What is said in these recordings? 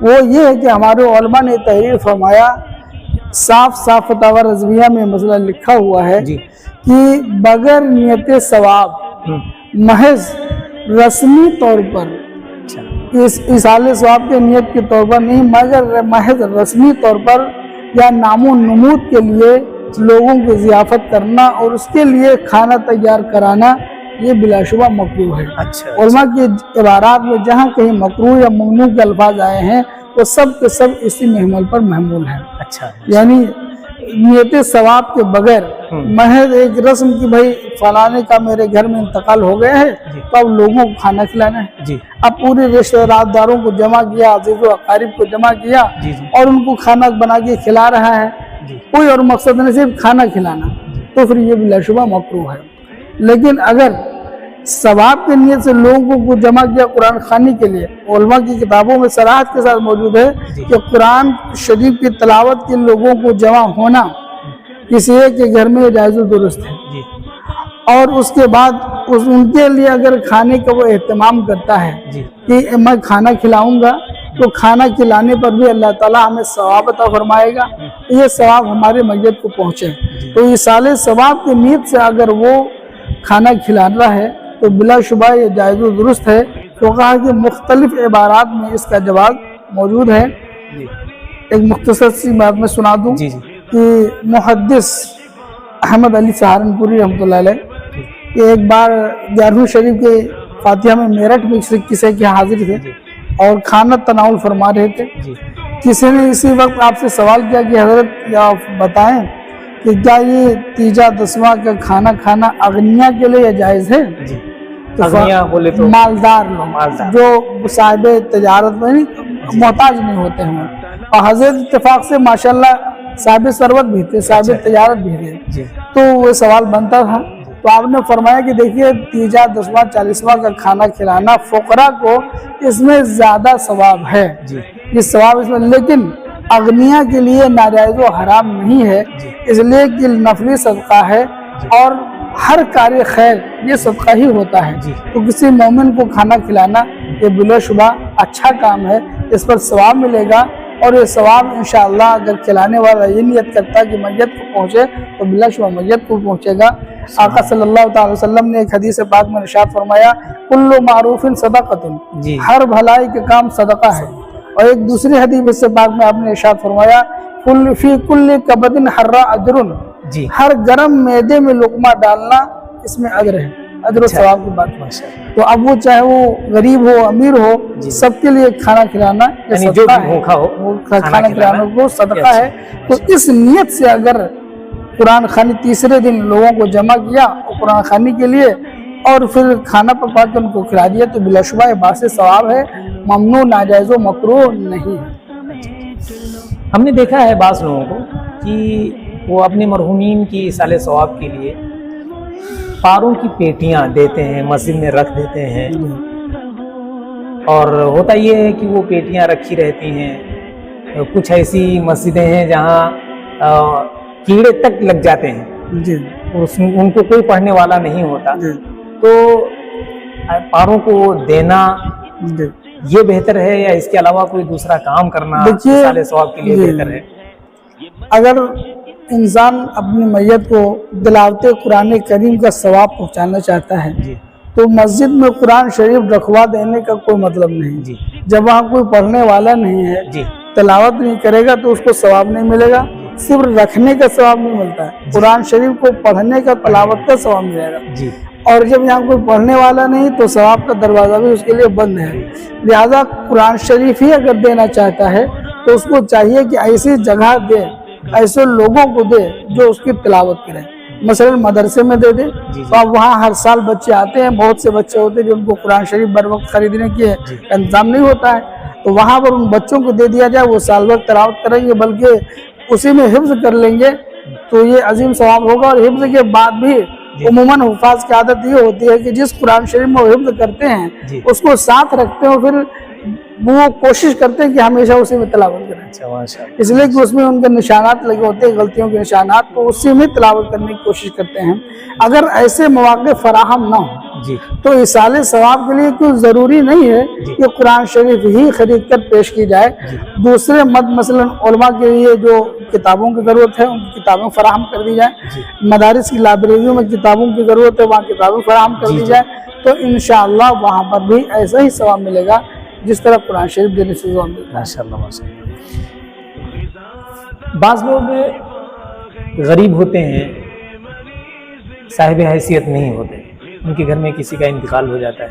وہ یہ ہے کہ ہمارے علماء نے تحریر فرمایا، صاف صاف فتاوی رضویہ میں مسئلہ لکھا ہوا ہے جی کہ بغیر نیت ثواب، محض رسمی طور پر، اس ایصال ثواب کے نیت کے طور پر نہیں، مگر محض رسمی طور پر یا نام و نمود کے لیے لوگوں کی ضیافت کرنا اور اس کے لیے کھانا تیار کرانا، یہ بلا شبہ مکروہ ہے۔ اچھا علماء کی عبارات میں جہاں کہیں مکروہ یا ممنوع کے الفاظ آئے ہیں وہ سب کے سب اسی محمول پر محمول ہیں۔ اچھا یعنی نیت ثواب کے بغیر محض ایک رسم کی بھائی فلانے کا میرے گھر میں انتقال ہو گیا ہے تو اب لوگوں کو کھانا کھلانا ہے، جی اب پورے رشتہ داروں کو جمع کیا، عزیز و اقارب کو جمع کیا جی جی اور ان کو کھانا بنا کے کھلا رہا ہے، جی کوئی اور مقصد نہیں، صرف کھانا کھلانا، تو پھر یہ بلا شبہ مکروہ ہے۔ لیکن اگر ثواب کی نیت سے لوگوں کو جمع کیا قرآن خوانی کے لیے، علماء کی کتابوں میں صراحت کے ساتھ موجود ہے کہ قرآن شریف کی تلاوت کے لوگوں کو جمع ہونا کسی ایک کے گھر میں جائز و درست ہے، جی اور اس کے بعد ان کے لیے اگر کھانے کا وہ اہتمام کرتا ہے جی کہ میں کھانا کھلاؤں گا، تو کھانا کھلانے پر بھی اللہ تعالیٰ ہمیں ثواب عطا فرمائے گا، یہ ثواب ہمارے میت کو پہنچے۔ تو ایصال ثواب کی نیت سے اگر وہ کھانا کھلا رہا ہے تو بلا شبہ یہ جائز و درست ہے۔ تو کہا کہ مختلف عبارات میں اس کا جواب موجود ہے۔ جی ایک مختصر سی بات میں سنا دوں جی جی کہ محدث احمد علی سہارنپوری رحمۃ اللہ علیہ کہ ایک بار 11ویں شریف کے فاتحہ میں میرٹھ میں کسی کے حاضر تھے اور کھانا تناول فرما رہے تھے۔ جی کسی نے اسی وقت آپ سے سوال کیا کہ حضرت یا بتائیں کہ کیا یہ تیجا دسواں کا کھانا کھانا اغنیا کے لیے جائز ہے؟ جی تو اغنیا بولے تو مالدار لوگ مالدار، جو صاحب تجارت میں محتاج نہیں ہوتے ہیں، اور حضرت اتفاق سے ماشاءاللہ صاحب ثروت بھی تھے، صاحب تجارت بھی تھے، جی تو وہ سوال بنتا تھا۔ تو آپ نے فرمایا کہ دیکھیے تیجا دسواں 40واں کا کھانا کھلانا فقراء کو اس میں زیادہ ثواب ہے، جی یہ ثواب اس میں، لیکن اغنیا کے لیے ناجائز و حرام نہیں ہے، اس لیے کہ نفلی صدقہ ہے اور ہر کار خیر یہ صدقہ ہی ہوتا ہے۔ جی تو کسی مومن کو کھانا کھلانا یہ بلا شبہ اچھا کام ہے، اس پر ثواب ملے گا، اور یہ ثواب انشاءاللہ اگر کھلانے والا یہ نیت کرتا ہے کہ میت کو پہنچے تو بلا شبہ میت کو پہنچے گا۔ آقا صلی اللہ تعالی وسلم نے ایک حدیث پاک میں ارشاد فرمایا کل معروف صدقۃ، جی ہر بھلائی کے کام صدقہ ہے، اور ایک دوسری حدیث پاک میں آپ نے ارشاد فرمایا فی کل کبد حرا اجر، جی ہر گرم معدے میں لقمہ ڈالنا اس میں اجر ہے، اجر و ثواب کی بات ہے۔ تو اب وہ چاہے وہ غریب ہو امیر ہو، سب کے لیے کھانا کھلانا یہ یعنی جو صدقہ بھی ہے، بھوکا ہو وہ کھانا کھلانا وہ صدقہ ہے۔ تو اس نیت سے اگر قرآن خوانی تیسرے دن لوگوں کو جمع کیا اور قرآن خوانی کے لیے اور پھر کھانا پکا کے ان کو کھلا دیا تو بلا شبہ یہ باعث ثواب ہے، ممنوع ناجائز و مکروہ نہیں ہے۔ ہم نے دیکھا ہے بعض لوگوں کو کہ وہ اپنے مرحومین کی ایصال ثواب کے لیے پاروں کی پیٹیاں دیتے ہیں، مسجد میں رکھ دیتے ہیں، اور ہوتا یہ ہے کہ وہ پیٹیاں رکھی رہتی ہیں۔ کچھ ایسی مسجدیں ہیں جہاں کیڑے تک لگ جاتے ہیں، جی ان کو کوئی پڑھنے والا نہیں ہوتا، جی تو پاروں کو دینا جی یہ بہتر ہے یا اس کے علاوہ کوئی دوسرا کام کرنا دیکھیے، ایصال ثواب کے لیے بہتر ہے؟ اگر انسان اپنی میت کو تلاوت قرآن کریم کا ثواب پہنچانا چاہتا ہے جی تو مسجد میں قرآن شریف رکھوا دینے کا کوئی مطلب نہیں۔ جی جب وہاں کوئی پڑھنے والا نہیں ہے، جی تلاوت نہیں کرے گا تو اس کو ثواب نہیں ملے گا، صرف رکھنے کا ثواب نہیں ملتا ہے، قرآن شریف کو پڑھنے کا تلاوت کا ثواب ملے گا۔ جی اور جب یہاں کوئی پڑھنے والا نہیں تو ثواب کا دروازہ بھی اس کے لیے بند ہے۔ لہذا قرآن شریف ہی اگر دینا چاہتا ہے تو اس کو چاہیے کہ ایسی جگہ دے، ایسے لوگوں کو دے جو اس کی تلاوت کریں، مثلا مدرسے میں دے دے، تو اب وہاں ہر سال بچے آتے ہیں، بہت سے بچے ہوتے ہیں جو ان کو قرآن شریف بر وقت خریدنے کی انتظام نہیں ہوتا ہے، تو وہاں پر ان بچوں کو دے دیا جائے، وہ سال وقت تلاوت کریں گے بلکہ اسی میں حفظ کر لیں گے تو یہ عظیم ثواب ہوگا۔ اور حفظ کے بعد بھی عموماً حفاظ کی عادت یہ ہوتی ہے کہ جس قرآن شریف میں وہ حفظ کرتے ہیں اس کو ساتھ رکھتے ہیں، اور پھر وہ کوشش کرتے ہیں کہ ہمیشہ اسی میں تلاوت کریں، اس لیے کہ اس میں ان کے نشانات لگے ہوتے ہیں، غلطیوں کے نشانات، تو اسی میں تلاوت کرنے کی کوشش کرتے ہیں۔ اگر ایسے مواقع فراہم نہ ہو جی تو ایصال ثواب کے لیے کوئی ضروری نہیں ہے کہ قرآن شریف ہی خرید کر پیش کی جائے. دوسرے مثلا علماء کے لیے جو کتابوں کی ضرورت ہے ان کی کتابیں فراہم کر دی جائیں. مدارس کی لائبریریوں میں کتابوں کی ضرورت ہے وہاں کتابیں فراہم کر دی جائے تو انشاءاللہ وہاں پر بھی ایسا ہی ثواب ملے گا جس طرح قرآن شریف دینے سے ثواب ملتا ہے. ماشاءاللہ ماشاءاللہ. بعض لوگ غریب ہوتے ہیں، صاحب حیثیت نہیں ہوتے، ان کے گھر میں کسی کا انتقال ہو جاتا ہے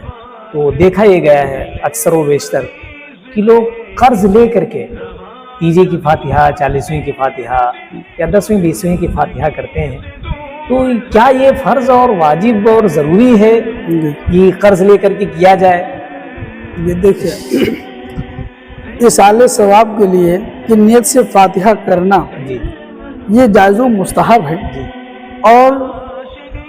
تو دیکھا یہ گیا ہے اکثر و بیشتر کہ لوگ قرض لے کر کے تیجے کی فاتحہ، 40ویں کی فاتحہ یا 10ویں 20ویں کی فاتحہ کرتے ہیں. تو کیا یہ فرض اور واجب اور ضروری ہے کہ قرض لے کر کے کیا جائے؟ یہ دیکھیں ایصال ثواب کے لیے کہ نیت سے فاتحہ کرنا جی یہ جائز و مستحب ہے جی اور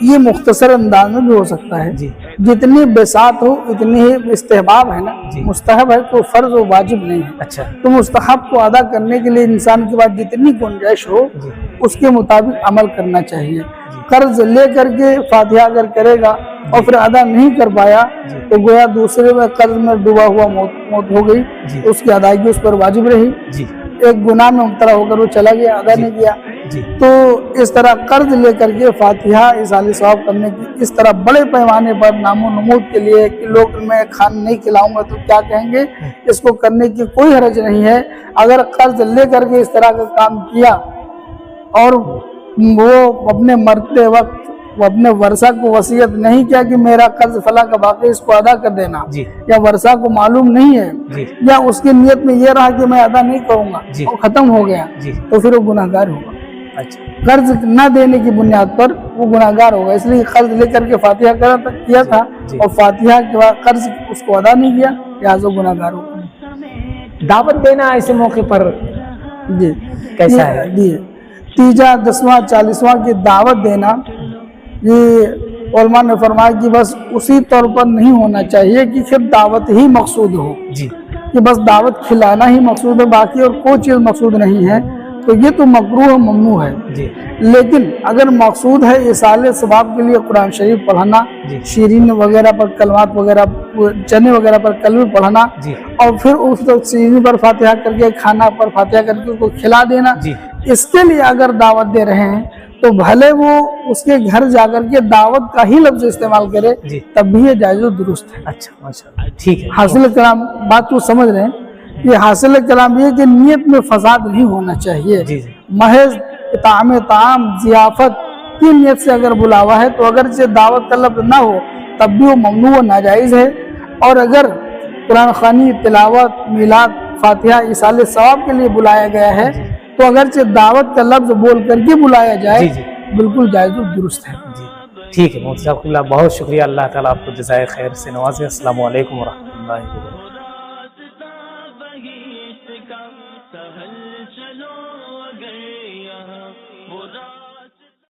یہ مختصر انداز میں بھی ہو سکتا ہے. جی جتنی بساط ہو اتنی ہی استحباب ہے نا. جی. مستحب ہے تو فرض و واجب نہیں ہے. اچھا تو مستحب کو ادا کرنے کے لیے انسان کے پاس جتنی گنجائش ہو جی اس کے مطابق عمل کرنا چاہیے. قرض لے کر کے فاتحہ اگر کرے گا اور پھر ادا نہیں کر پایا تو گویا دوسرے میں قرض میں ڈوبا ہوا موت ہو گئی. اس کی ادائیگی اس پر واجب رہی. جی ایک گناہ میں مبتلا ہو کر وہ چلا گیا، ادا نہیں کیا. جی تو اس طرح قرض لے کر کے فاتحہ ایصال ثواب کرنے کی اس طرح بڑے پیمانے پر نام و نمود کے لیے کہ لوگ میں کھانا نہیں کھلاؤں گا تو کیا کہیں گے، اس کو کرنے کی کوئی حرج نہیں ہے. اگر قرض لے کر کے اس طرح کا کام کیا اور وہ اپنے مرتے وقت وہ اپنے ورثہ کو وصیت نہیں کیا کہ میرا قرض فلاں کا باقی اس کو ادا کر دینا، جی یا ورثہ کو معلوم نہیں ہے جی یا اس کی نیت میں یہ رہا کہ میں ادا نہیں کروں گا جی. اور ختم ہو گیا جی تو پھر وہ گناہ گار ہوگا. اچھا قرض نہ دینے کی بنیاد پر وہ گناہ گار ہوگا. اس لیے قرض لے کر کے فاتحہ کیا تھا اور فاتحہ کے بعد قرض اس کو ادا نہیں کیا لہٰذا گناہ گار ہوگا. دعوت دینا ایسے موقع پر جی کیسا ہے؟ جی تیجا 10واں 40واں کی دعوت دینا یہ علماء نے فرمایا کہ بس اسی طور پر نہیں ہونا چاہیے کہ پھر دعوت ہی مقصود ہو جی کہ بس دعوت کھلانا ہی مقصود ہے باقی اور کوئی چیز مقصود نہیں ہے تو یہ تو مکروہ و ممنوع ہے. جی لیکن اگر مقصود ہے ایصال ثواب کے لیے قرآن شریف پڑھنا، جی شیرین وغیرہ پر کلمات وغیرہ چنے وغیرہ پر کلمے پڑھنا جی اور پھر اس شیرین پر فاتحہ کر کے کھانا پر فاتحہ کر کے اس کو کھلا دینا، جی اس کے لیے اگر دعوت دے رہے ہیں تو بھلے وہ اس کے گھر جا کر کے دعوت کا ہی لفظ استعمال کرے جی. تب بھی یہ جائز و درست ہے. اچھا ماشاءاللہ ٹھیک ہے. حاصل کلام بات تو سمجھ رہے ہیں کہ حاصل کلام یہ کہ نیت میں فساد نہیں ہونا چاہیے. جی جی محض طعام ضیافت کی نیت سے اگر بلاوا ہے تو اگرچہ دعوت کا لفظ نہ ہو تب بھی وہ ممنوع و ناجائز ہے. اور اگر قرآن خوانی، تلاوت، میلاد، فاتحہ، ایصال ثواب کے لیے بلایا گیا ہے تو اگرچہ دعوت کا لفظ بول کر کے بلایا جائے جی جی بالکل جائز و درست ہے. جی ٹھیک ہے. مفتی صاحب اللہ بہت شکریہ. اللہ تعالیٰ آپ کو جزائے خیر سے نوازے. السلام علیکم ورحمۃ اللہ وبرکاتہ.